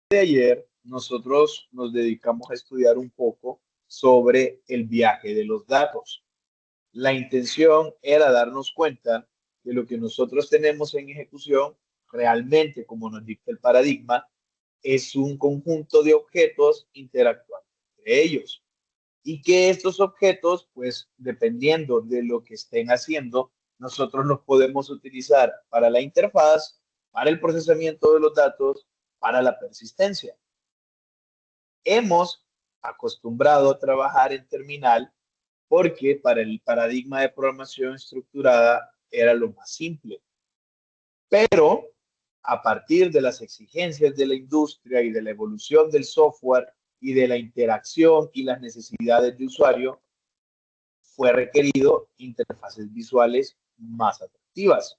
de ayer nosotros nos dedicamos a estudiar un poco sobre el viaje de los datos. La intención era darnos cuenta de lo que nosotros tenemos en ejecución realmente, como nos dicta el paradigma, es un conjunto de objetos interactuando entre ellos. Y que estos objetos, pues dependiendo de lo que estén haciendo, nosotros los podemos utilizar para la interfaz, para el procesamiento de los datos, para la persistencia. Hemos acostumbrado a trabajar en terminal porque para el paradigma de programación estructurada era lo más simple. Pero a partir de las exigencias de la industria y de la evolución del software y de la interacción y las necesidades de usuario, fue requerido interfaces visuales más atractivas.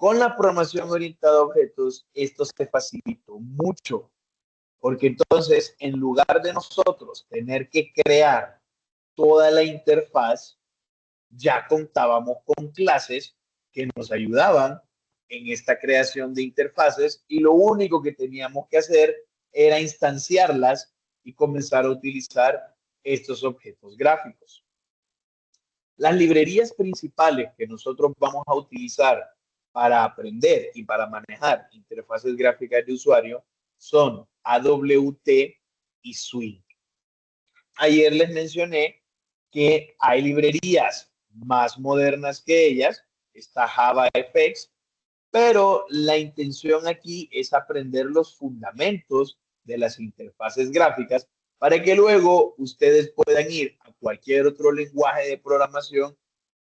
Con la programación orientada a objetos, esto se facilitó mucho, porque entonces, en lugar de nosotros tener que crear toda la interfaz, ya contábamos con clases que nos ayudaban en esta creación de interfaces y lo único que teníamos que hacer era instanciarlas y comenzar a utilizar estos objetos gráficos. Las librerías principales que nosotros vamos a utilizar para aprender y para manejar interfaces gráficas de usuario son AWT y Swing. Ayer les mencioné que hay librerías más modernas que ellas, está JavaFX, pero la intención aquí es aprender los fundamentos de las interfaces gráficas para que luego ustedes puedan ir a cualquier otro lenguaje de programación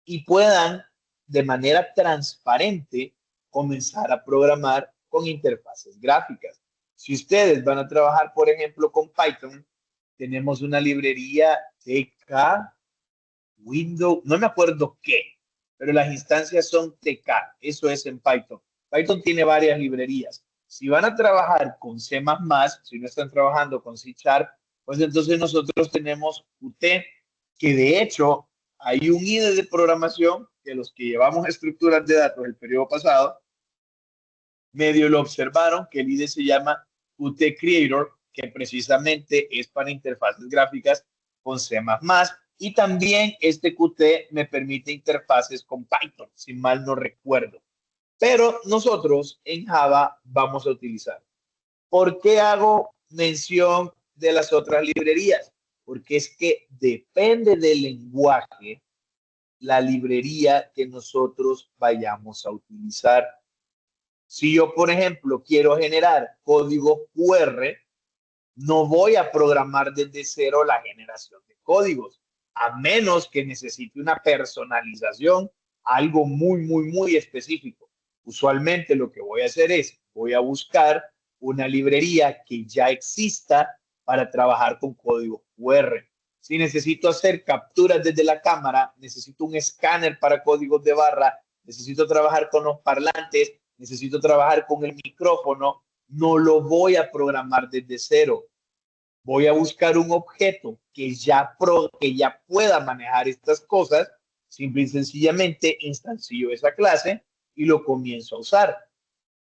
y puedan de manera transparente comenzar a programar con interfaces gráficas. Si ustedes van a trabajar, por ejemplo, con Python, tenemos una librería TK, Windows, no me acuerdo qué, pero las instancias son TK, eso es en Python. Python tiene varias librerías. Si van a trabajar con C++, si no están trabajando con C Sharp, pues entonces nosotros tenemos Qt, que de hecho hay un IDE de programación que los que llevamos estructuras de datos el periodo pasado, medio lo observaron, que el IDE se llama Qt Creator, que precisamente es para interfaces gráficas con C++, y también este Qt me permite interfaces con Python, si mal no recuerdo. Pero nosotros en Java vamos a utilizar. ¿Por qué hago mención de las otras librerías? Porque es que depende del lenguaje la librería que nosotros vayamos a utilizar. Si yo, por ejemplo, quiero generar código QR, no voy a programar desde cero la generación de códigos, a menos que necesite una personalización, algo muy específico. Usualmente lo que voy a hacer es, voy a buscar una librería que ya exista para trabajar con código QR. Si necesito hacer capturas desde la cámara, necesito un escáner para códigos de barra, necesito trabajar con los parlantes, necesito trabajar con el micrófono, no lo voy a programar desde cero. Voy a buscar un objeto que ya pueda manejar estas cosas, simple y sencillamente instancio esa clase y lo comienzo a usar.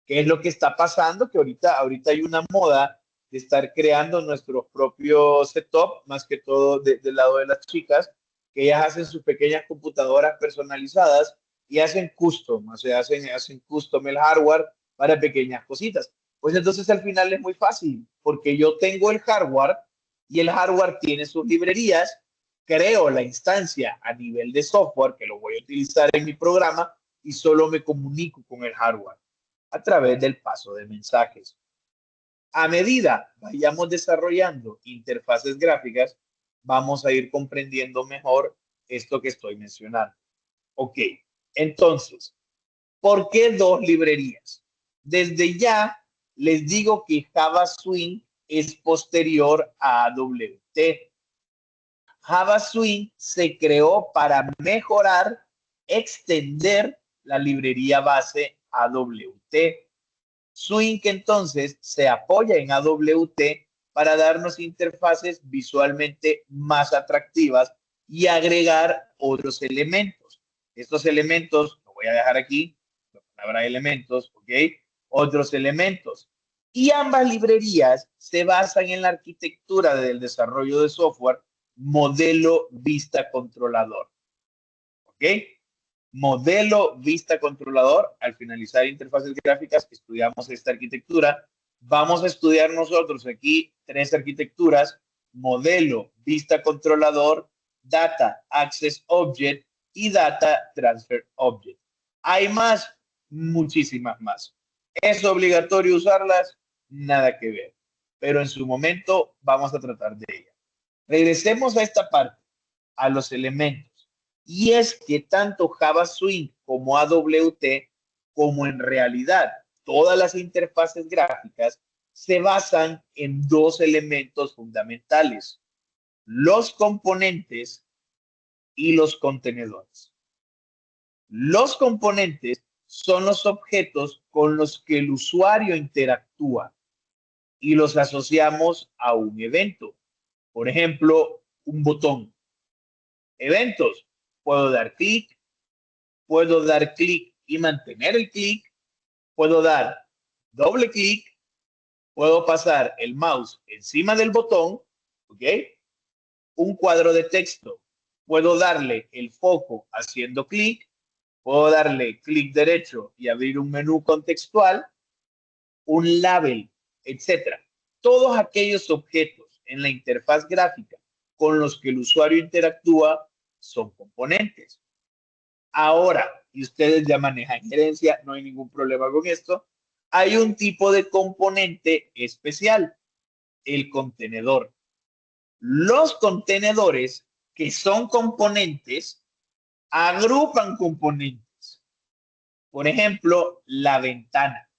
¿Qué es lo que está pasando? Que ahorita hay una moda de estar creando nuestros propios setup, más que todo del lado de las chicas, que ellas hacen sus pequeñas computadoras personalizadas y hacen custom, o sea, hacen custom el hardware para pequeñas cositas. Pues entonces al final es muy fácil, porque yo tengo el hardware y el hardware tiene sus librerías, creo la instancia a nivel de software que lo voy a utilizar en mi programa y solo me comunico con el hardware a través del paso de mensajes. A medida vayamos desarrollando interfaces gráficas, vamos a ir comprendiendo mejor esto que estoy mencionando. Ok, entonces, ¿por qué dos librerías? Desde ya les digo que Java Swing es posterior a AWT. Java Swing se creó para mejorar, extender la librería base AWT. Swing entonces se apoya en AWT para darnos interfaces visualmente más atractivas y agregar otros elementos. Estos elementos, lo voy a dejar aquí, la palabra elementos, ¿ok? Otros elementos. Y ambas librerías se basan en la arquitectura del desarrollo de software modelo vista controlador. ¿Ok? Modelo vista controlador. Al finalizar interfaces gráficas, estudiamos esta arquitectura. Vamos a estudiar nosotros aquí tres arquitecturas: modelo vista controlador, data access object y data transfer object. Hay más, muchísimas más. ¿Es obligatorio usarlas? Nada que ver, pero en su momento vamos a tratar de ellas. Regresemos a esta parte, a los elementos. Y es que tanto Java Swing como AWT, como en realidad todas las interfaces gráficas, se basan en dos elementos fundamentales: los componentes y los contenedores. Los componentes son los objetos con los que el usuario interactúa y los asociamos a un evento. Por ejemplo, un botón. Eventos. Puedo dar clic y mantener el clic, puedo dar doble clic, puedo pasar el mouse encima del botón, ¿ok? Un cuadro de texto, puedo darle el foco haciendo clic, puedo darle clic derecho y abrir un menú contextual, un label, etcétera. Todos aquellos objetos en la interfaz gráfica con los que el usuario interactúa son componentes. Ahora, y ustedes ya manejan gerencia, no hay ningún problema con esto, hay un tipo de componente especial: el contenedor. Los contenedores, que son componentes, agrupan componentes. Por ejemplo, la ventana.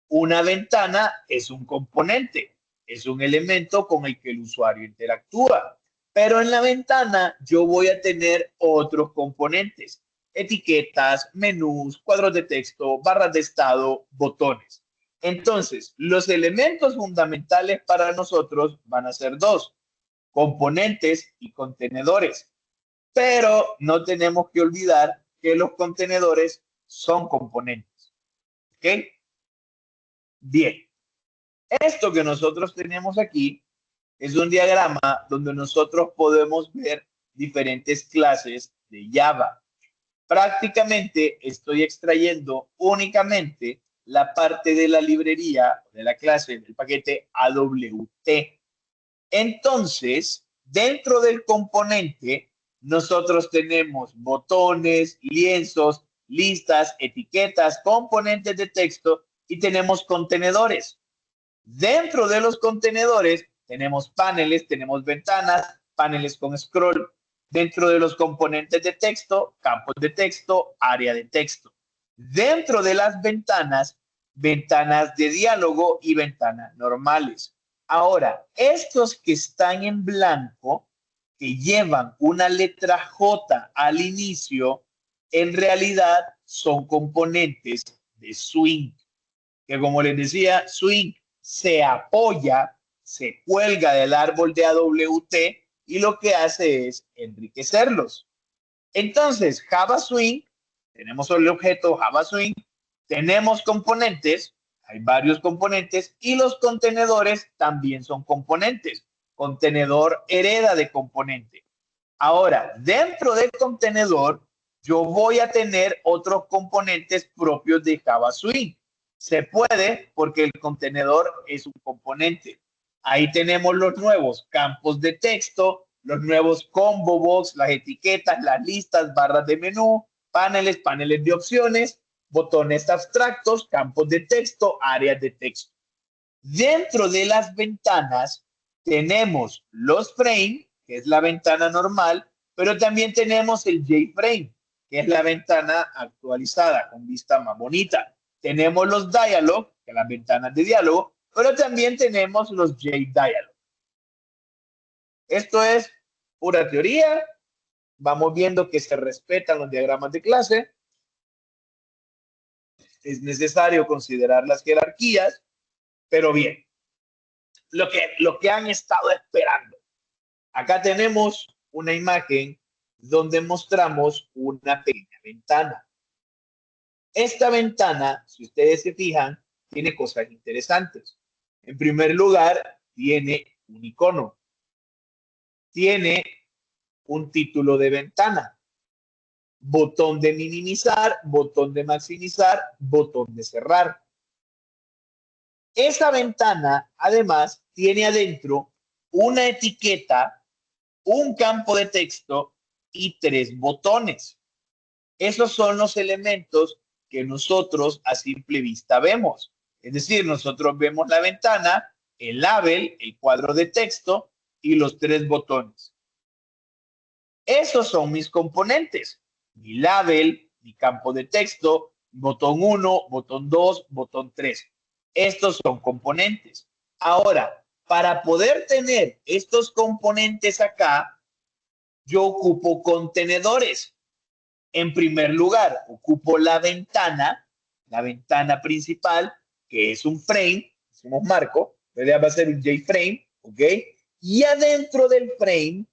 Una ventana es un componente, es un elemento con el que el usuario interactúa. Pero en la ventana yo voy a tener otros componentes: etiquetas, menús, cuadros de texto, barras de estado, botones. Entonces, los elementos fundamentales para nosotros van a ser dos: componentes y contenedores. Pero no tenemos que olvidar que los contenedores son componentes. ¿Ok? Bien. Esto que nosotros tenemos aquí es un diagrama donde nosotros podemos ver diferentes clases de Java. Prácticamente estoy extrayendo únicamente la parte de la librería, de la clase, del paquete AWT. Entonces, dentro del componente, nosotros tenemos botones, lienzos, listas, etiquetas, componentes de texto y tenemos contenedores. Dentro de los contenedores tenemos paneles, tenemos ventanas, paneles con scroll. Dentro de los componentes de texto, campos de texto, área de texto. Dentro de las ventanas, ventanas de diálogo y ventanas normales. Ahora, estos que están en blanco, que llevan una letra J al inicio, en realidad son componentes de Swing, que, como les decía, Swing se apoya, se cuelga del árbol de AWT y lo que hace es enriquecerlos. Entonces, Java Swing, tenemos el objeto Java Swing, tenemos componentes, hay varios componentes, y los contenedores también son componentes. Contenedor hereda de componente. Ahora, dentro del contenedor, yo voy a tener otros componentes propios de Java Swing. Se puede porque el contenedor es un componente. Ahí tenemos los nuevos campos de texto, los nuevos combo box, las etiquetas, las listas, barras de menú, paneles, paneles de opciones, botones abstractos, campos de texto, áreas de texto. Dentro de las ventanas tenemos los frames, que es la ventana normal, pero también tenemos el JFrame, que es la ventana actualizada con vista más bonita. Tenemos los dialog, que son las ventanas de diálogo, pero también tenemos los JDialog. Esto es pura teoría. Vamos viendo que se respetan los diagramas de clase. Es necesario considerar las jerarquías, pero bien, lo que han estado esperando. Acá tenemos una imagen donde mostramos una pequeña ventana. Esta ventana, si ustedes se fijan, tiene cosas interesantes. En primer lugar, tiene un icono. Tiene un título de ventana. Botón de minimizar, botón de maximizar, botón de cerrar. Esa ventana, además, tiene adentro una etiqueta, un campo de texto y 3 botones. Esos son los elementos que nosotros a simple vista vemos. Es decir, nosotros vemos la ventana, el label, el cuadro de texto y los 3 botones. Esos son mis componentes. Mi label, mi campo de texto, botón 1, botón 2, botón 3. Estos son componentes. Ahora, para poder tener estos componentes acá, yo ocupo contenedores. En primer lugar, ocupo la ventana principal, que es un frame, decimos marco, va a ser un JFrame, ¿ok? Y adentro del frame,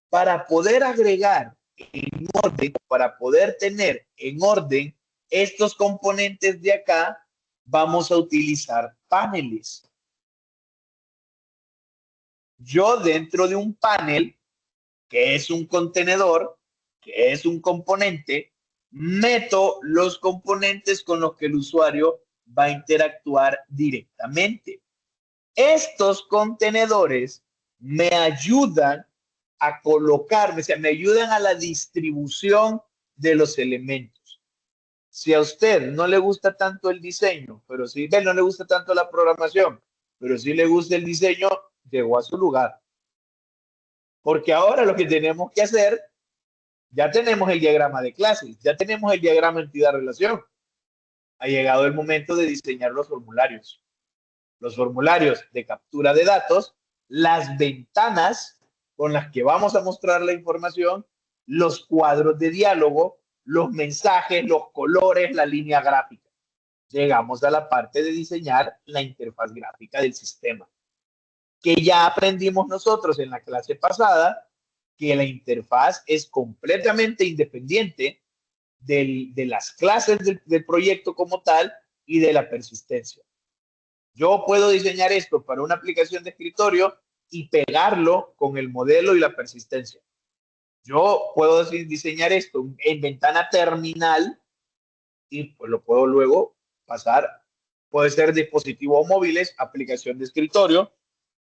para poder agregar en orden, para poder tener en orden estos componentes de acá, vamos a utilizar paneles. Yo dentro de un panel, que es un contenedor, que es un componente, meto los componentes con los que el usuario va a interactuar directamente. Estos contenedores me ayudan a colocarme, o sea, me ayudan a la distribución de los elementos. Si a usted no le gusta tanto el diseño, pero si no le gusta tanto la programación, pero si le gusta el diseño, llegó a su lugar. Porque ahora lo que tenemos que hacer, ya tenemos el diagrama de clases, ya tenemos el diagrama entidad-relación. Ha llegado el momento de diseñar los formularios. Los formularios de captura de datos, las ventanas con las que vamos a mostrar la información, los cuadros de diálogo, los mensajes, los colores, la línea gráfica. Llegamos a la parte de diseñar la interfaz gráfica del sistema, que ya aprendimos nosotros en la clase pasada, que la interfaz es completamente independiente de las clases del proyecto como tal y de la persistencia. Yo puedo diseñar esto para una aplicación de escritorio y pegarlo con el modelo y la persistencia. Yo puedo diseñar esto en ventana terminal y pues lo puedo luego pasar. Puede ser dispositivos móviles, aplicación de escritorio,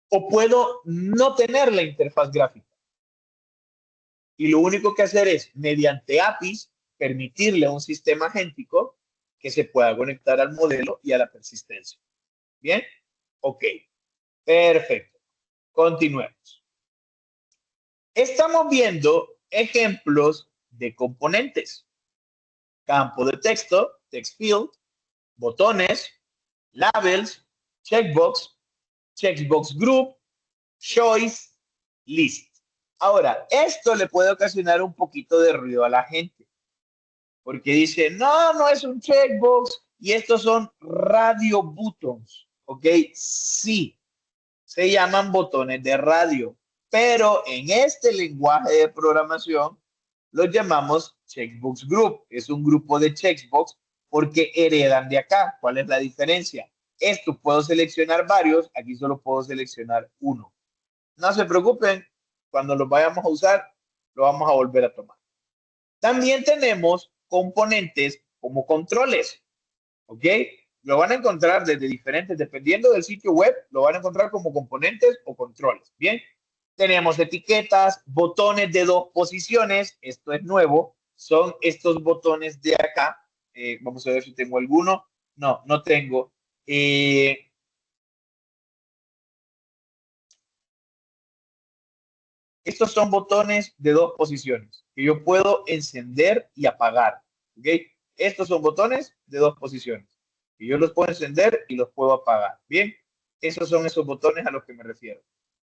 o puedo no tener la interfaz gráfica. Y lo único que hacer es, mediante APIs, permitirle a un sistema agéntico que se pueda conectar al modelo y a la persistencia. ¿Bien? Ok. Perfecto. Continuemos. Estamos viendo ejemplos de componentes. Campo de texto, text field, botones, labels, checkbox, checkbox group, choice, list. Ahora, esto le puede ocasionar un poquito de ruido a la gente, porque dice, no, no es un checkbox y estos son radio buttons, ¿ok? Sí, se llaman botones de radio, pero en este lenguaje de programación los llamamos checkbox group. Es un grupo de checkbox porque heredan de acá. ¿Cuál es la diferencia? Esto puedo seleccionar varios, aquí solo puedo seleccionar uno. No se preocupen, cuando los vayamos a usar, lo vamos a volver a tomar. También tenemos componentes como controles, ¿ok? Lo van a encontrar desde diferentes, dependiendo del sitio web, lo van a encontrar como componentes o controles, ¿bien? Tenemos etiquetas, botones de 2 posiciones, esto es nuevo, son estos botones de acá. Vamos a ver si tengo alguno. No, no tengo. Estos son botones de 2 posiciones que yo puedo encender y apagar. ¿Okay? Estos son botones de 2 posiciones que yo los puedo encender y los puedo apagar. Bien, esos son esos botones a los que me refiero.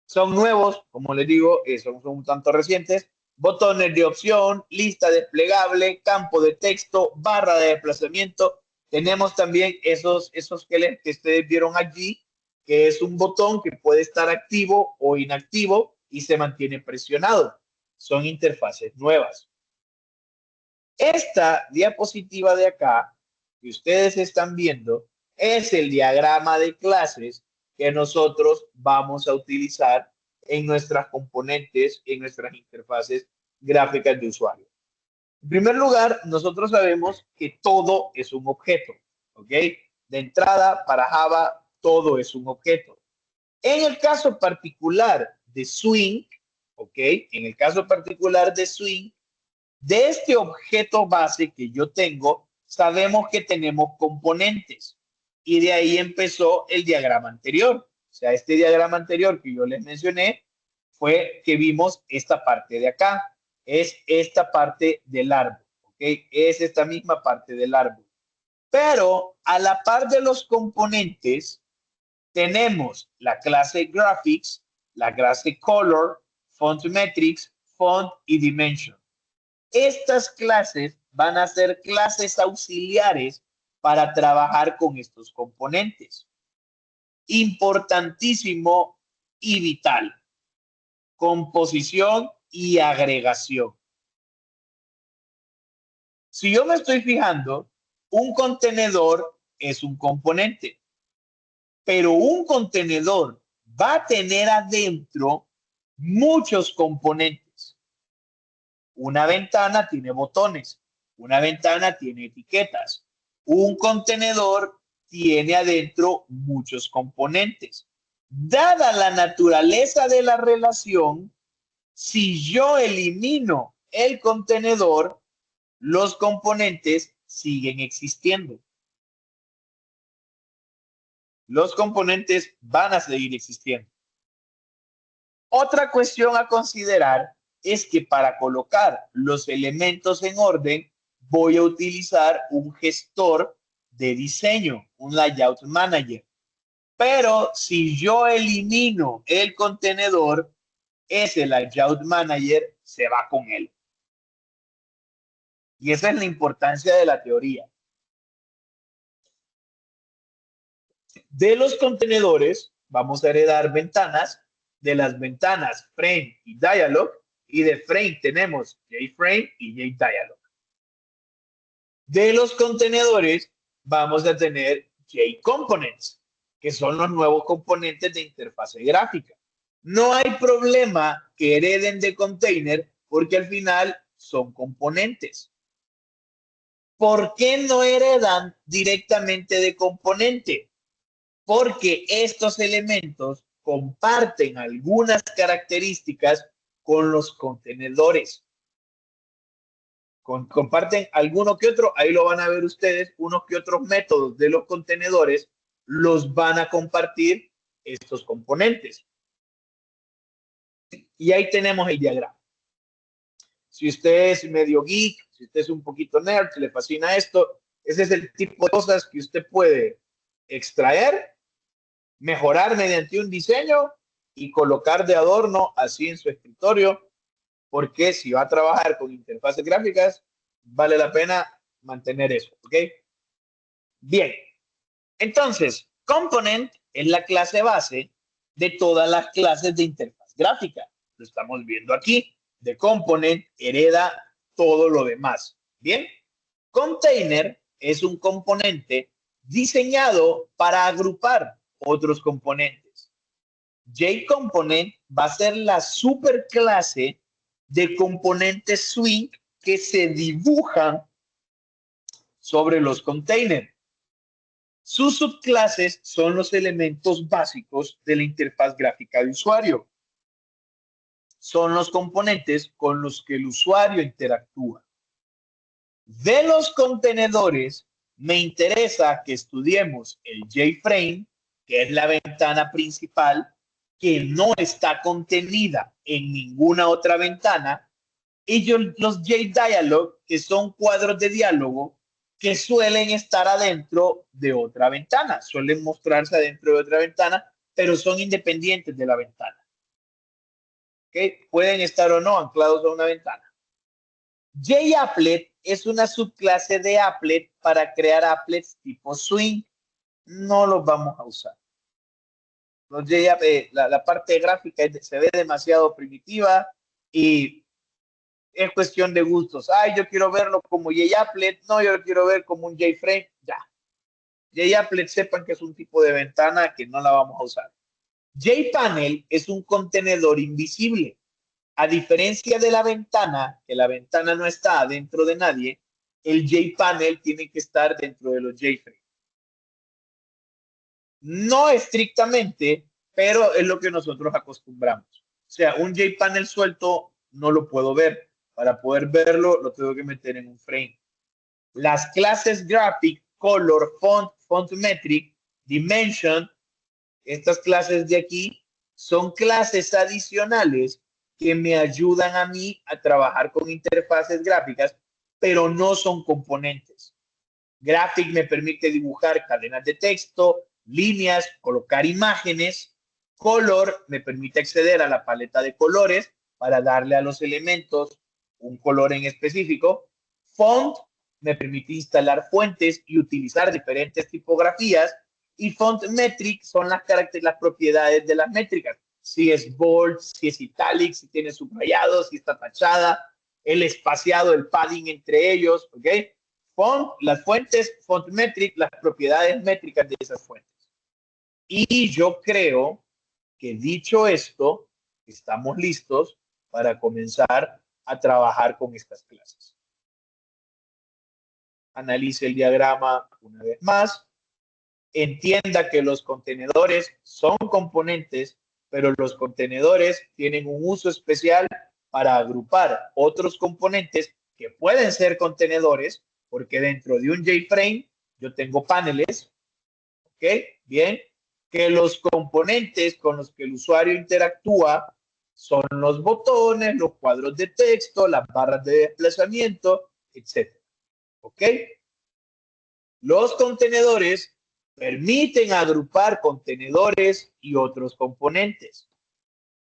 Son nuevos, como les digo, son un tanto recientes. Botones de opción, lista desplegable, campo de texto, barra de desplazamiento. Tenemos también esos que ustedes vieron allí, que es un botón que puede estar activo o inactivo y se mantiene presionado. Son interfaces nuevas. Esta diapositiva de acá, que ustedes están viendo, es el diagrama de clases que nosotros vamos a utilizar en nuestras componentes, en nuestras interfaces gráficas de usuario. En primer lugar, nosotros sabemos que todo es un objeto, ¿ok? De entrada, para Java, todo es un objeto. En el caso particular de Swing, ¿ok? En el caso particular de Swing, de este objeto base que yo tengo, sabemos que tenemos componentes. Y de ahí empezó el diagrama anterior. O sea, este diagrama anterior que yo les mencioné fue que vimos esta parte de acá. Es esta parte del árbol, ¿ok? Es esta misma parte del árbol. Pero a la par de los componentes, tenemos la clase Graphics, la clase Color, Font Metrics, Font y Dimension. Estas clases van a ser clases auxiliares para trabajar con estos componentes. Importantísimo y vital. Composición y agregación. Si yo me estoy fijando, un contenedor es un componente, pero un contenedor va a tener adentro muchos componentes. Una ventana tiene botones, una ventana tiene etiquetas, un contenedor tiene adentro muchos componentes. Dada la naturaleza de la relación, si yo elimino el contenedor, los componentes siguen existiendo. Los componentes van a seguir existiendo. Otra cuestión a considerar es que para colocar los elementos en orden, voy a utilizar un gestor de diseño, un layout manager. Pero si yo elimino el contenedor, ese layout manager se va con él. Y esa es la importancia de la teoría. De los contenedores vamos a heredar ventanas, de las ventanas frame y dialog, y de frame tenemos JFrame y JDialog. De los contenedores vamos a tener JComponents, que son los nuevos componentes de interfase gráfica. No hay problema que hereden de container porque al final son componentes. ¿Por qué no heredan directamente de componente? Porque estos elementos comparten algunas características con los contenedores. Comparten alguno que otro, ahí lo van a ver ustedes, unos que otros métodos de los contenedores los van a compartir estos componentes. Y ahí tenemos el diagrama. Si usted es medio geek, si usted es un poquito nerd, si le fascina esto, ese es el tipo de cosas que usted puede extraer, mejorar mediante un diseño y colocar de adorno así en su escritorio, porque si va a trabajar con interfaces gráficas, vale la pena mantener eso, ¿ok? Bien, entonces, component es la clase base de todas las clases de interfaz gráfica. Lo estamos viendo aquí. De component hereda todo lo demás. Bien, container es un componente diseñado para agrupar otros componentes. JComponent va a ser la superclase de componentes Swing que se dibujan sobre los containers. Sus subclases son los elementos básicos de la interfaz gráfica de usuario. Son los componentes con los que el usuario interactúa. De los contenedores, me interesa que estudiemos el JFrame, que es la ventana principal, que no está contenida en ninguna otra ventana, y los JDialog, que son cuadros de diálogo que suelen estar adentro de otra ventana, suelen mostrarse adentro de otra ventana, pero son independientes de la ventana. ¿Okay? Pueden estar o no anclados a una ventana. JApplet es una subclase de applet para crear applets tipo Swing. No los vamos a usar. Los la parte gráfica se ve demasiado primitiva y es cuestión de gustos. Ay, yo quiero verlo como JApplet, no, yo lo quiero ver como un JFrame, ya. JApplet sepan que es un tipo de ventana que no la vamos a usar. JPanel es un contenedor invisible. A diferencia de la ventana, que la ventana no está dentro de nadie, el JPanel tiene que estar dentro de los JFrame. No estrictamente, pero es lo que nosotros acostumbramos. O sea, un JPanel suelto no lo puedo ver. Para poder verlo, lo tengo que meter en un frame. Las clases Graphic, Color, Font, Font Metric, Dimension, estas clases de aquí son clases adicionales que me ayudan a mí a trabajar con interfaces gráficas, pero no son componentes. Graphic me permite dibujar cadenas de texto, líneas, colocar imágenes. Color me permite acceder a la paleta de colores para darle a los elementos un color en específico. Font me permite instalar fuentes y utilizar diferentes tipografías. Y font metric son las propiedades de las métricas. Si es bold, si es italic, si tiene subrayado, si está tachada, el espaciado, el padding entre ellos, ¿ok? Font, las fuentes, font metric, las propiedades métricas de esas fuentes. Y yo creo que dicho esto, estamos listos para comenzar a trabajar con estas clases. Analice el diagrama una vez más. Entienda que los contenedores son componentes, pero los contenedores tienen un uso especial para agrupar otros componentes que pueden ser contenedores, porque dentro de un JFrame yo tengo paneles, ¿ok? Bien, que los componentes con los que el usuario interactúa son los botones, los cuadros de texto, las barras de desplazamiento, etc. ¿Ok? Los contenedores permiten agrupar contenedores y otros componentes.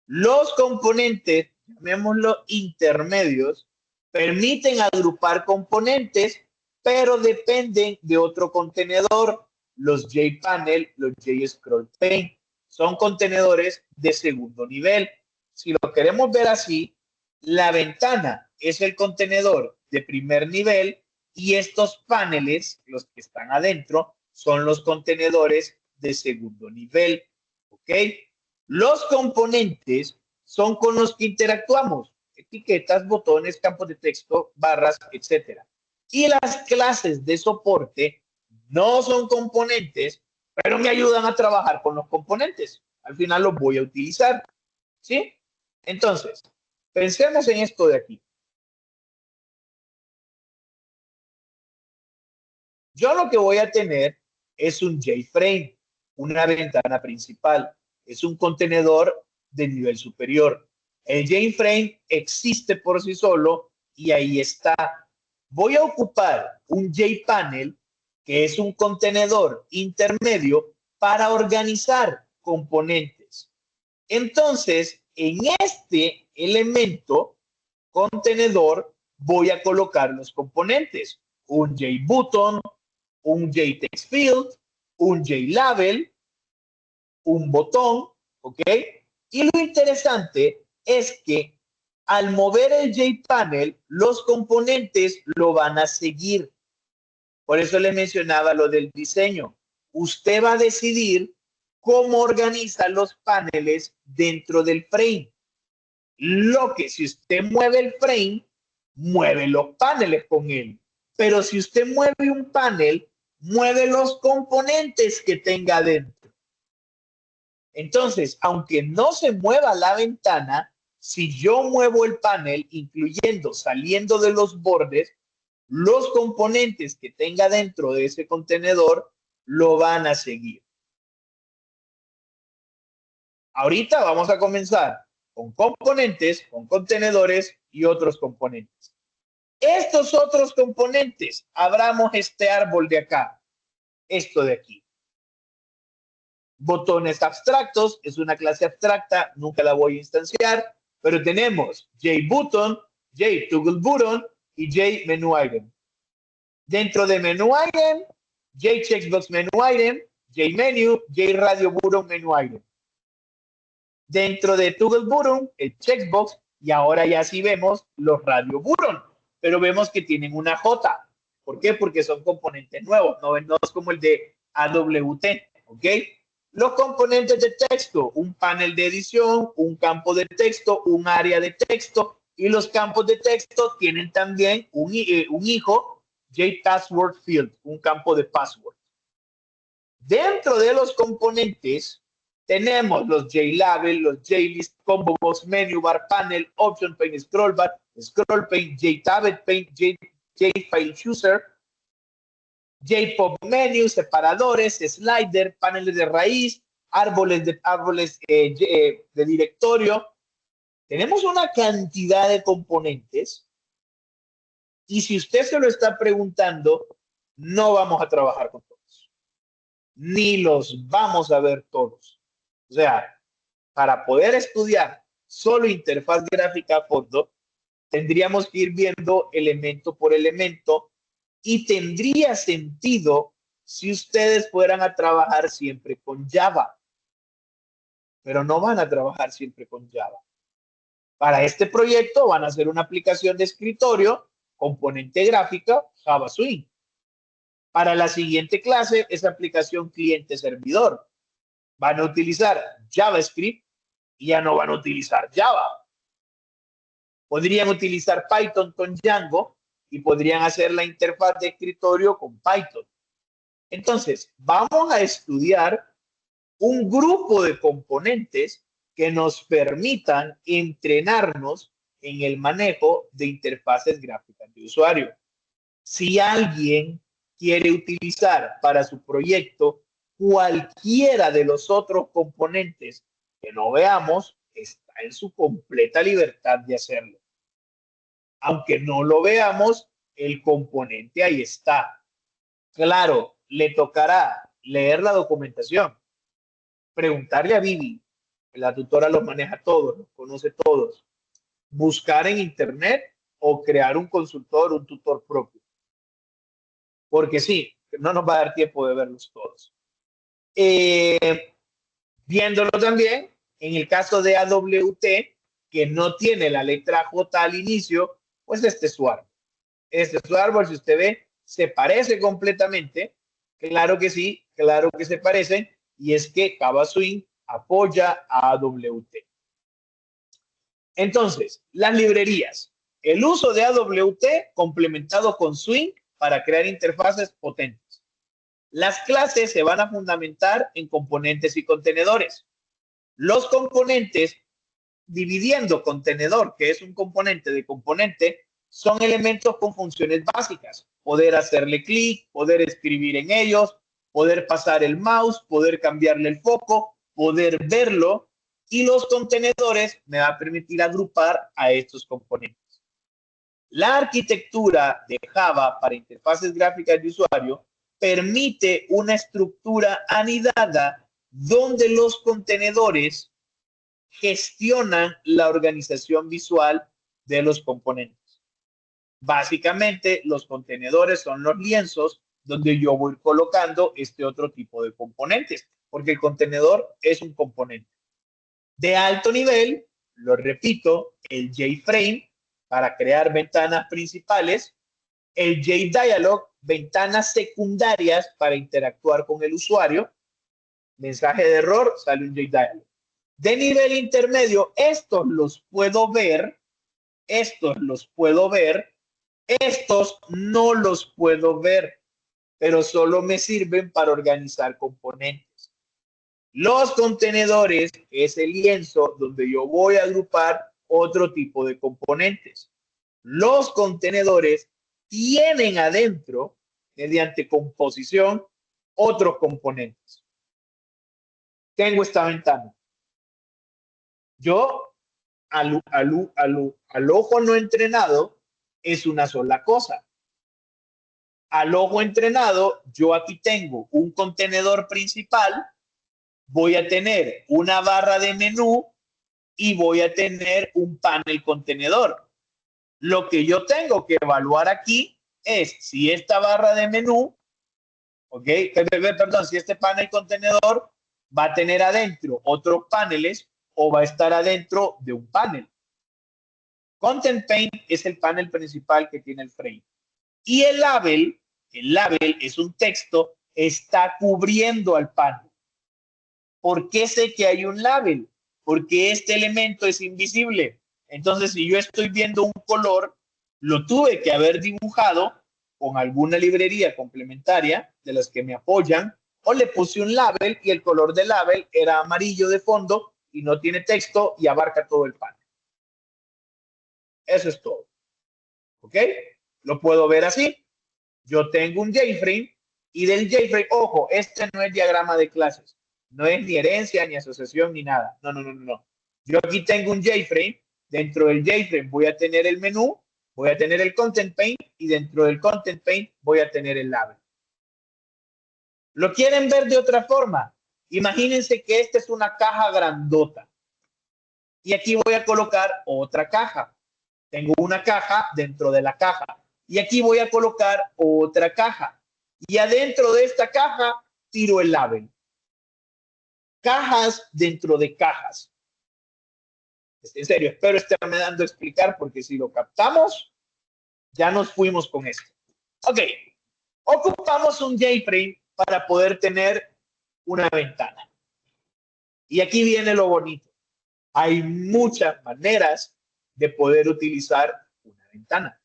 Los componentes, llamémoslo intermedios, permiten agrupar componentes, pero dependen de otro contenedor. Los JPanel, los JScrollPane, son contenedores de segundo nivel. Si lo queremos ver así, la ventana es el contenedor de primer nivel y estos paneles, los que están adentro, son los contenedores de segundo nivel. ¿Ok? Los componentes son con los que interactuamos, etiquetas, botones, campos de texto, barras, etc. Y las clases de soporte no son componentes, pero me ayudan a trabajar con los componentes. Al final los voy a utilizar. ¿Sí? Entonces, pensemos en esto de aquí. Yo lo que voy a tener es un JFrame, una ventana principal. Es un contenedor de nivel superior. El JFrame existe por sí solo y ahí está. Voy a ocupar un JPanel, que es un contenedor intermedio para organizar componentes. Entonces, en este elemento contenedor voy a colocar los componentes. Un JButton, un JTextField, un JLabel, un botón, ¿ok? Y lo interesante es que al mover el JPanel, los componentes lo van a seguir. Por eso le mencionaba lo del diseño. Usted va a decidir cómo organiza los paneles dentro del frame. Lo que si usted mueve el frame, mueve los paneles con él. Pero si usted mueve un panel, mueve los componentes que tenga dentro. Entonces, aunque no se mueva la ventana, si yo muevo el panel, incluyendo saliendo de los bordes, los componentes que tenga dentro de ese contenedor lo van a seguir. Ahorita vamos a comenzar con componentes, con contenedores y otros componentes. Estos otros componentes, abramos este árbol de acá, esto de aquí. Botones abstractos, es una clase abstracta, nunca la voy a instanciar, pero tenemos JButton, JToggleButton y JMenuItem. Dentro de MenuItem, JCheckbox MenuItem, JMenu, JRadioButton MenuItem. Dentro de ToggleButton, el checkbox, y ahora ya sí vemos los RadioButton, pero vemos que tienen una J. ¿Por qué? Porque son componentes nuevos, no es como el de AWT, ¿ok? Los componentes de texto, un panel de edición, un campo de texto, un área de texto, y los campos de texto tienen también un hijo, JPassword Field, un campo de password. Dentro de los componentes tenemos los JLabel, los JList, Combo Box, Menu Bar, Panel, Option Pane, Scroll Bar, Scroll Pane, JTablet Pane, JFile Chooser, JPop Menu, separadores, slider, paneles de raíz, árboles de directorio. Tenemos una cantidad de componentes y si usted se lo está preguntando, no vamos a trabajar con todos, ni los vamos a ver todos. O sea, para poder estudiar solo interfaz gráfica a fondo, tendríamos que ir viendo elemento por elemento y tendría sentido si ustedes fueran a trabajar siempre con Java, pero no van a trabajar siempre con Java. Para este proyecto van a hacer una aplicación de escritorio, componente gráfica, Java Swing. Para la siguiente clase es aplicación cliente-servidor. Van a utilizar JavaScript y ya no van a utilizar Java. Podrían utilizar Python con Django y podrían hacer la interfaz de escritorio con Python. Entonces, vamos a estudiar un grupo de componentes que nos permitan entrenarnos en el manejo de interfaces gráficas de usuario. Si alguien quiere utilizar para su proyecto cualquiera de los otros componentes que no veamos, está en su completa libertad de hacerlo. Aunque no lo veamos, el componente ahí está. Claro, le tocará leer la documentación, preguntarle a Vivi, la tutora los maneja todos, los conoce todos, buscar en internet o crear un consultor, un tutor propio. Porque sí, no nos va a dar tiempo de verlos todos. Viéndolo también, en el caso de AWT, que no tiene la letra J al inicio, pues este es su árbol. Este es su árbol, si usted ve, se parece completamente. Claro que sí, claro que se parecen. Y es que Java Swing apoya a AWT. Entonces, las librerías. El uso de AWT complementado con Swing para crear interfaces potentes. Las clases se van a fundamentar en componentes y contenedores. Los componentes, dividiendo contenedor, que es un componente de componente, son elementos con funciones básicas. Poder hacerle clic, poder escribir en ellos, poder pasar el mouse, poder cambiarle el foco, poder verlo. Y los contenedores me va a permitir agrupar a estos componentes. La arquitectura de Java para interfaces gráficas de usuario permite una estructura anidada donde los contenedores gestionan la organización visual de los componentes. Básicamente, los contenedores son los lienzos donde yo voy colocando este otro tipo de componentes, porque el contenedor es un componente. De alto nivel, lo repito, el JFrame para crear ventanas principales, el JDialog, ventanas secundarias para interactuar con el usuario, mensaje de error, sale un JDialog. De nivel intermedio, estos los puedo ver, estos no los puedo ver, pero solo me sirven para organizar componentes. Los contenedores es el lienzo donde yo voy a agrupar otro tipo de componentes. Los contenedores tienen adentro, mediante composición, otros componentes. Tengo esta ventana. Yo, al ojo no entrenado, es una sola cosa. Al ojo entrenado, yo aquí tengo un contenedor principal, voy a tener una barra de menú y voy a tener un panel contenedor. Lo que yo tengo que evaluar aquí es si esta barra de menú, si este panel contenedor va a tener adentro otros paneles o va a estar adentro de un panel. Content Pane es el panel principal que tiene el frame. Y el label es un texto está cubriendo al panel. ¿Por qué sé que hay un label? Porque este elemento es invisible. Entonces, si yo estoy viendo un color, lo tuve que haber dibujado con alguna librería complementaria de las que me apoyan, o le puse un label y el color del label era amarillo de fondo y no tiene texto y abarca todo el panel. Eso es todo. ¿Ok? Lo puedo ver así. Yo tengo un JFrame y del JFrame, ojo, este no es diagrama de clases, no es ni herencia, ni asociación, ni nada. No, no, no, no. Yo aquí tengo un JFrame, dentro del JFrame voy a tener el menú, voy a tener el Content Paint y dentro del Content Paint voy a tener el label. ¿Lo quieren ver de otra forma? Imagínense que esta es una caja grandota y aquí voy a colocar otra caja. Tengo una caja dentro de la caja y aquí voy a colocar otra caja y adentro de esta caja tiro el label. Cajas dentro de cajas. En serio, espero estarme dando a explicar porque si lo captamos, ya nos fuimos con esto. Ok, ocupamos un JFrame para poder tener una ventana. Y aquí viene lo bonito. Hay muchas maneras de poder utilizar una ventana.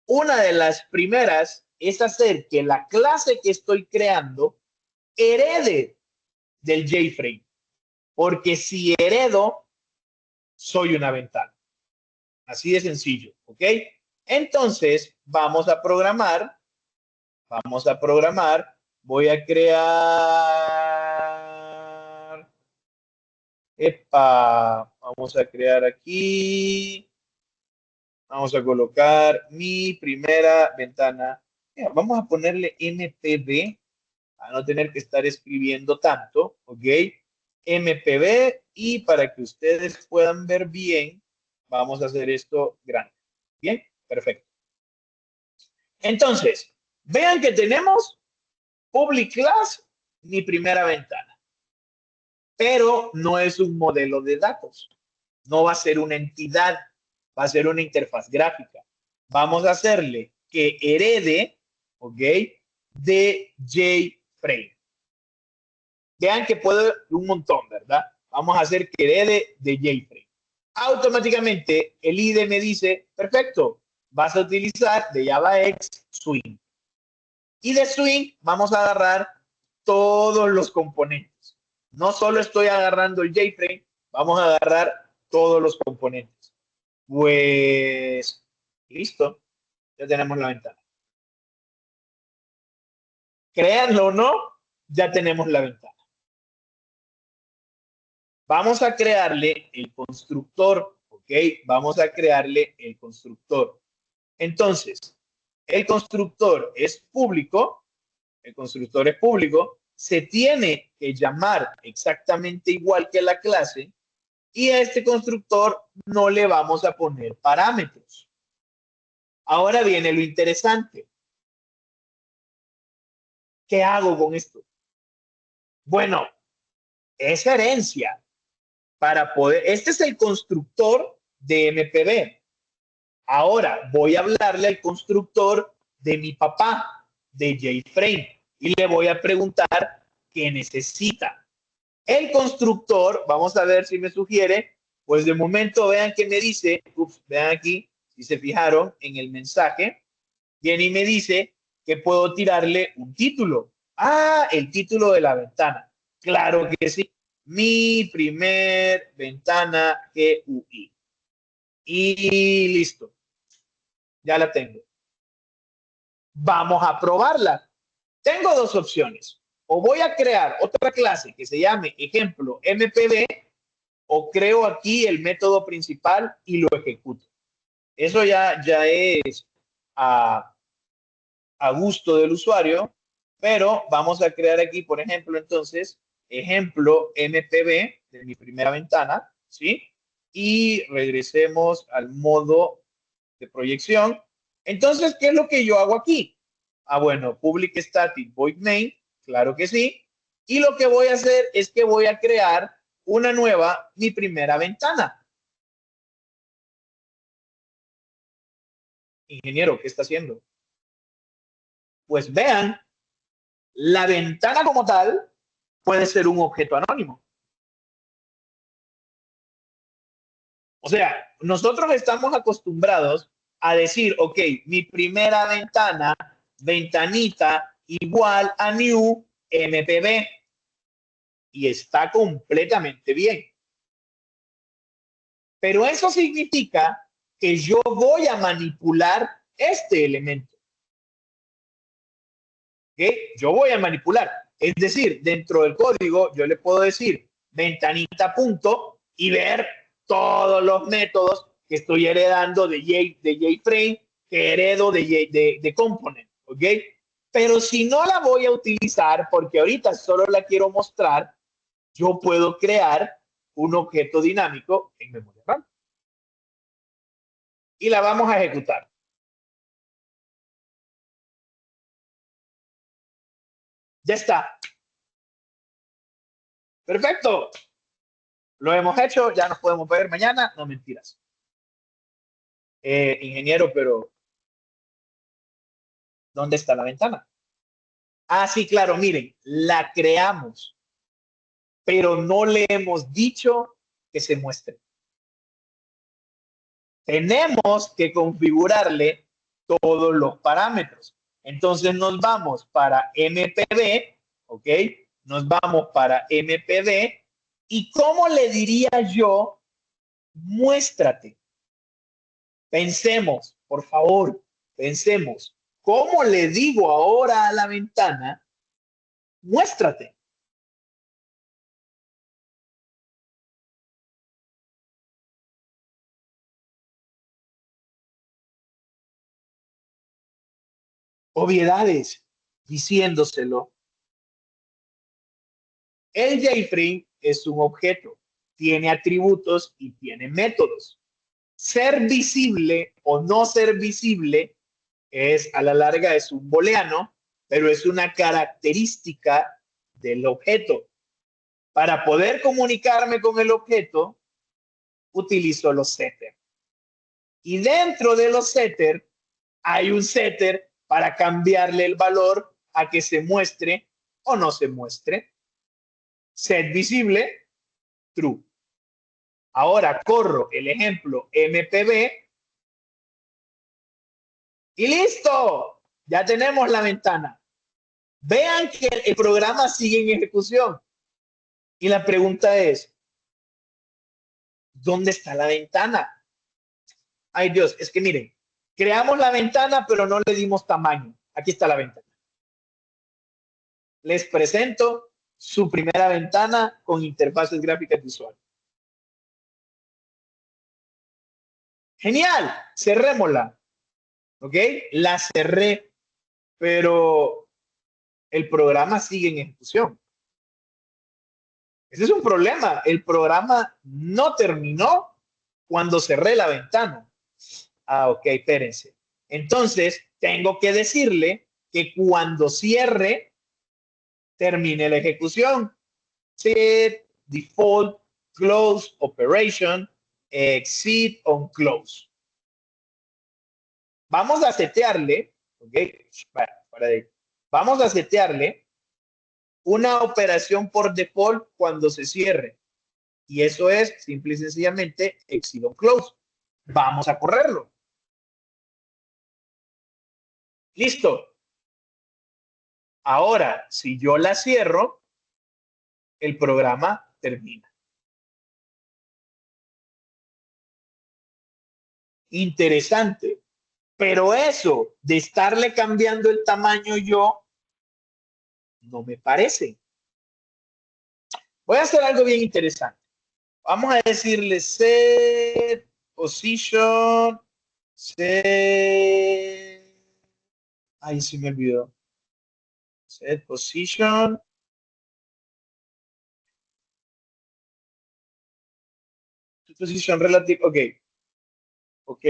Una de las primeras es hacer que la clase que estoy creando herede del JFrame. Porque si heredo, soy una ventana. Así de sencillo, ¿ok? Entonces, voy a crear, vamos a crear aquí, vamos a colocar mi primera ventana. Vamos a ponerle MPB, a no tener que estar escribiendo tanto, ¿ok? MPB, y para que ustedes puedan ver bien, vamos a hacer esto grande. Bien, perfecto. Entonces, vean que tenemos public class, mi primera ventana, pero no es un modelo de datos, no va a ser una entidad, va a ser una interfaz gráfica. Vamos a hacerle que herede, ¿ok? De JFrame. Vean que puedo un montón, ¿verdad? Vamos a hacer que herede de JFrame. Automáticamente el IDE me dice, perfecto, vas a utilizar de JavaX Swing. Y de Swing vamos a agarrar todos los componentes. No solo estoy agarrando el JFrame, vamos a agarrar todos los componentes. Pues, listo, ya tenemos la ventana. Créanlo o no, ya tenemos la ventana. Vamos a crearle el constructor, ¿ok? Vamos a crearle el constructor. Entonces, el constructor es público, se tiene que llamar exactamente igual que la clase y a este constructor no le vamos a poner parámetros. Ahora viene lo interesante. ¿Qué hago con esto? Bueno, es herencia. Para poder, este es el constructor de MPB. Ahora voy a hablarle al constructor de mi papá, de JFrame, y le voy a preguntar qué necesita. El constructor, vamos a ver si me sugiere, pues de momento vean que me dice, vean aquí, si se fijaron en el mensaje, viene y me dice que puedo tirarle un título. Ah, el título de la ventana. Claro que sí. Mi primer ventana GUI. Y listo. Ya la tengo. Vamos a probarla. Tengo dos opciones. O voy a crear otra clase que se llame ejemplo MPB o creo aquí el método principal y lo ejecuto. Eso ya es a gusto del usuario, pero vamos a crear aquí, por ejemplo, entonces, ejemplo MPB de mi primera ventana, ¿sí? Y regresemos al modo de proyección. Entonces, ¿qué es lo que yo hago aquí? Ah, bueno, public static void main, claro que sí. Y lo que voy a hacer es que voy a crear una nueva, mi primera ventana. Ingeniero, ¿qué está haciendo? Pues vean La ventana como tal puede ser un objeto anónimo. O sea, nosotros estamos acostumbrados a decir, ok, mi primera ventana, ventanita igual a new mpb. Y está completamente bien. Pero eso significa que yo voy a manipular este elemento. ¿Okay? Yo voy a manipular. Es decir, dentro del código yo le puedo decir ventanita punto y ver todos los métodos que estoy heredando de JFrame, que heredo de component. ¿Ok? Pero si no la voy a utilizar, porque ahorita solo la quiero mostrar, yo puedo crear un objeto dinámico en memoria RAM. Y la vamos a ejecutar. Ya está. Perfecto. Lo hemos hecho, ya nos podemos ver mañana. No, mentiras. Ingeniero, pero ¿dónde está la ventana? Ah, sí, claro, miren, la creamos, pero no le hemos dicho que se muestre. Tenemos que configurarle todos los parámetros. Entonces nos vamos para MPB, ¿ok? Nos vamos para MPB. ¿Y cómo le diría yo? Muéstrate. Pensemos, por favor, pensemos. ¿Cómo le digo ahora a la ventana? Muéstrate. Obviedades, diciéndoselo. El JFrame es un objeto, tiene atributos y tiene métodos. Ser visible o no ser visible es, a la larga, es un booleano, pero es una característica del objeto. Para poder comunicarme con el objeto, utilizo los setters. Y dentro de los setters hay un setter para cambiarle el valor a que se muestre o no se muestre. Set visible, true. Ahora corro el ejemplo MPB y listo. Ya tenemos la ventana. Vean que el programa sigue en ejecución. Y la pregunta es, ¿dónde está la ventana? Ay Dios, es que miren, creamos la ventana pero no le dimos tamaño. Aquí está la ventana. Les presento su primera ventana con interfaces gráficas visuales. Genial, cerrémosla. ¿Ok? La cerré, pero el programa sigue en ejecución. Ese es un problema. El programa no terminó cuando cerré la ventana. Ah, ok, espérense. Entonces, tengo que decirle que cuando cierre, termine la ejecución. Set, default, close, operation, exit on close. Vamos a setearle, ok, vamos a setearle una operación por default cuando se cierre. Y eso es simple y sencillamente exit on close. Vamos a correrlo. Listo. Ahora, si yo la cierro, el programa termina. Interesante. Pero eso de estarle cambiando el tamaño yo, no me parece. Voy a hacer algo bien interesante. Vamos a decirle set position, set... Ay, se me olvidó. Set position. Position relative, ok. Ok.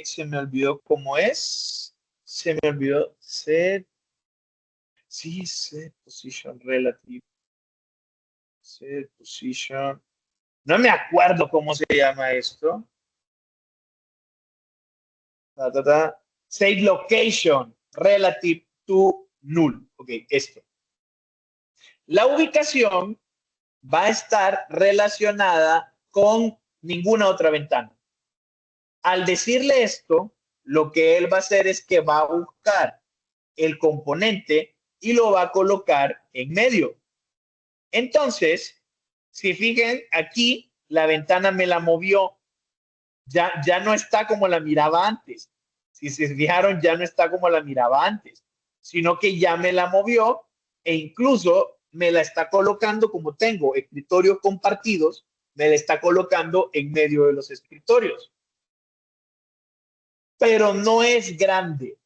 Se me olvidó cómo es. Se me olvidó set. Sí, set position relative. Set position. No me acuerdo cómo se llama esto. Save location relative to null. Ok, esto. La ubicación va a estar relacionada con ninguna otra ventana. Al decirle esto, lo que él va a hacer es que va a buscar el componente y lo va a colocar en medio. Entonces, si fijan aquí, la ventana me la movió. Ya no está como la miraba antes. Si se fijaron, ya no está como la miraba antes, sino que ya me la movió e incluso me la está colocando, como tengo escritorios compartidos, me la está colocando en medio de los escritorios. Pero no es grande.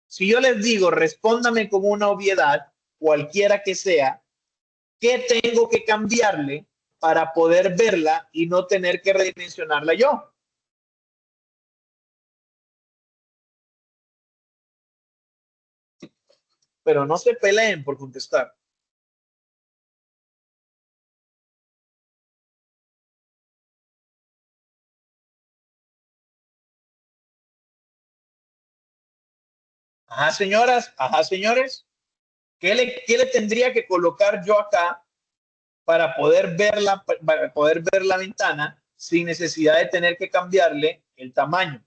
Si yo les digo, respóndame con una obviedad, cualquiera que sea, ¿qué tengo que cambiarle para poder verla y no tener que redimensionarla yo? Pero no se peleen por contestar. Ajá, señoras, ajá, señores. ¿Qué le tendría que colocar yo acá para poder ver la ventana sin necesidad de tener que cambiarle el tamaño?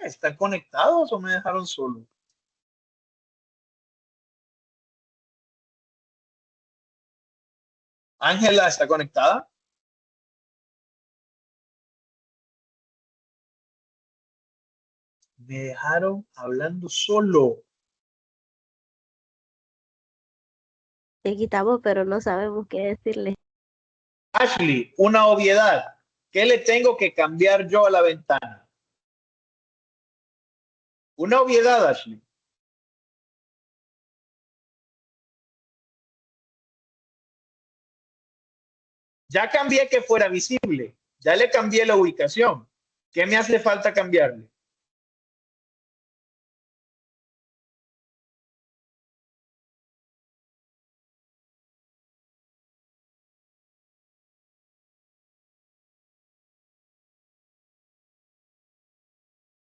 ¿Están conectados o me dejaron solo? Ángela, ¿está conectada? Me dejaron hablando solo. Te quitamos, pero no sabemos qué decirle. Ashley, una obviedad. ¿Qué le tengo que cambiar yo a la ventana? Una obviedad, Ashley. Ya cambié que fuera visible. Ya le cambié la ubicación. ¿Qué me hace falta cambiarle?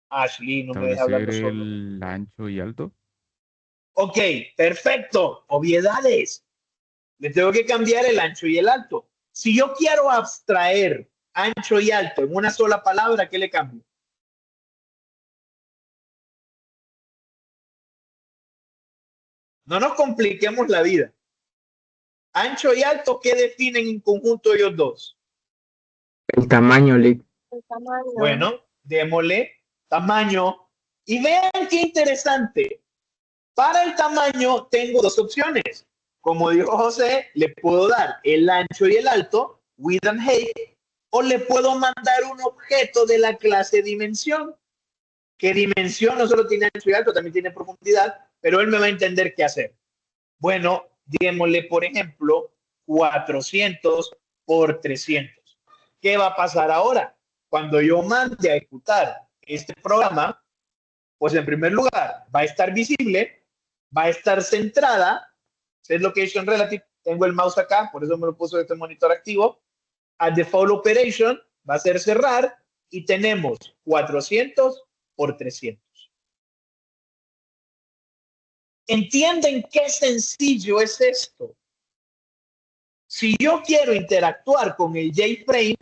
Ashley, no me deja Establecer hablando solo. el ancho y alto. Ok, perfecto. Obviedades. Le tengo que cambiar el ancho y el alto. Si yo quiero abstraer ancho y alto en una sola palabra, ¿qué le cambio? No nos compliquemos la vida. Ancho y alto, ¿qué definen en conjunto ellos dos? El tamaño, Lick. El tamaño. Bueno, démosle tamaño. Y vean qué interesante. Para el tamaño tengo dos opciones. Como dijo José, le puedo dar el ancho y el alto, width and height, o le puedo mandar un objeto de la clase dimensión. Que dimensión no solo tiene ancho y alto, también tiene profundidad, pero él me va a entender qué hacer. Bueno, démosle, por ejemplo, 400 por 300. ¿Qué va a pasar ahora? Cuando yo mande a ejecutar este programa, pues en primer lugar va a estar visible, va a estar centrada, set location relative, tengo el mouse acá, por eso me lo puso este monitor activo, at default operation va a ser cerrar y tenemos 400 por 300. ¿Entienden qué sencillo es esto? Si yo quiero interactuar con el JFrame,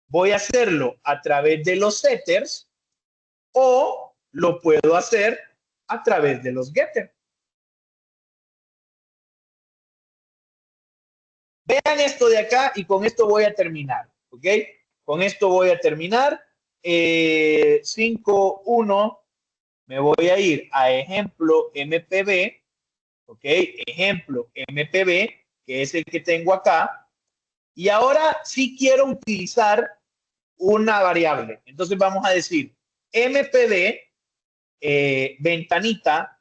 voy a hacerlo a través de los setters o lo puedo hacer a través de los getters. Vean esto de acá y con esto voy a terminar, ¿ok? Con esto voy a terminar. 5.1, me voy a ir a ejemplo MPB, ¿ok? Ejemplo MPB, que es el que tengo acá. Y ahora sí quiero utilizar una variable. Entonces vamos a decir MPB, ventanita,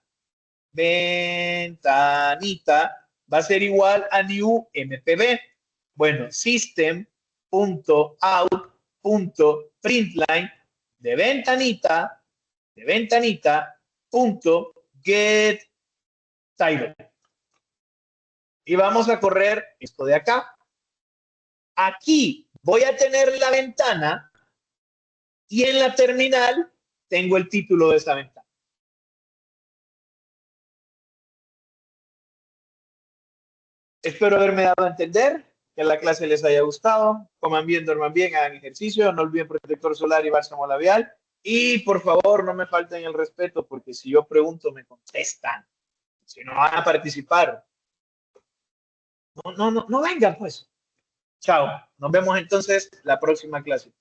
va a ser igual a new MPB. Bueno, system.out.println de ventanita, punto get Tyler. Y vamos a correr esto de acá. Aquí voy a tener la ventana y en la terminal tengo el título de esa ventana. Espero haberme dado a entender, que la clase les haya gustado. Coman bien, duerman bien, hagan ejercicio, no olviden protector solar y bálsamo labial. Y por favor, no me falten el respeto, porque si yo pregunto, me contestan. Si no van a participar, no vengan, pues. Chao. Nos vemos entonces la próxima clase.